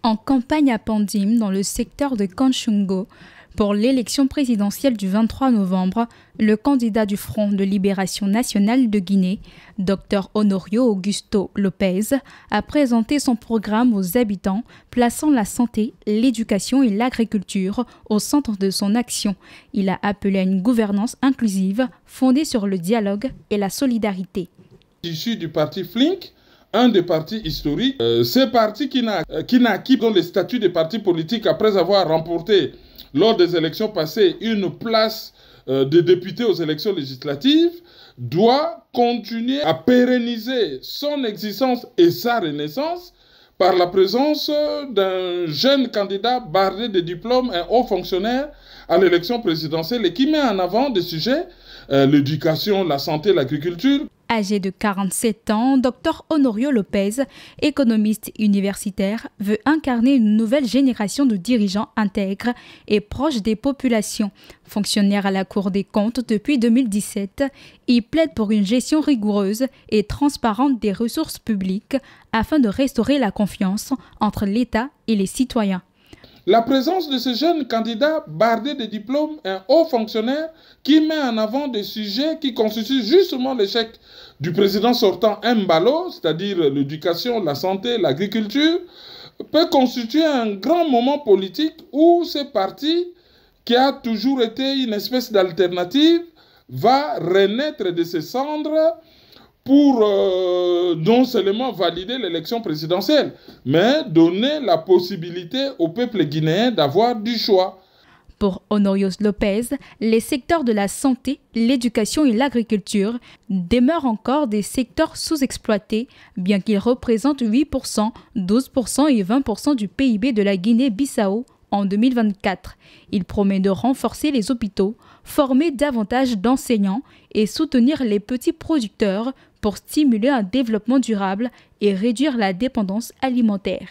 En campagne à Pandim, dans le secteur de Kanchungo, pour l'élection présidentielle du 23 novembre, le candidat du Front de Libération Nationale de Guinée, Dr Honorio Augusto Lopez, a présenté son programme aux habitants, plaçant la santé, l'éducation et l'agriculture au centre de son action. Il a appelé à une gouvernance inclusive fondée sur le dialogue et la solidarité. Issu du parti Flink, un des partis historiques, ce parti qui n'a acquis dans les statuts des partis politiques après avoir remporté lors des élections passées une place de député aux élections législatives, doit continuer à pérenniser son existence et sa renaissance par la présence d'un jeune candidat bardé de diplômes et haut fonctionnaire à l'élection présidentielle et qui met en avant des sujets, l'éducation, la santé, l'agriculture. Âgé de 47 ans, Dr Honorio Lopez, économiste universitaire, veut incarner une nouvelle génération de dirigeants intègres et proches des populations. Fonctionnaire à la Cour des comptes depuis 2017, il plaide pour une gestion rigoureuse et transparente des ressources publiques afin de restaurer la confiance entre l'État et les citoyens. La présence de ce jeune candidat bardé de diplômes, un haut fonctionnaire qui met en avant des sujets qui constituent justement l'échec du président sortant Mbalo, c'est-à-dire l'éducation, la santé, l'agriculture, peut constituer un grand moment politique où ce parti, qui a toujours été une espèce d'alternative, va renaître de ses cendres pour non seulement valider l'élection présidentielle, mais donner la possibilité au peuple guinéen d'avoir du choix. Pour Honorio Lopez, les secteurs de la santé, l'éducation et l'agriculture demeurent encore des secteurs sous-exploités, bien qu'ils représentent 8%, 12% et 20% du PIB de la Guinée-Bissau en 2024. Il promet de renforcer les hôpitaux, former davantage d'enseignants et soutenir les petits producteurs pour stimuler un développement durable et réduire la dépendance alimentaire.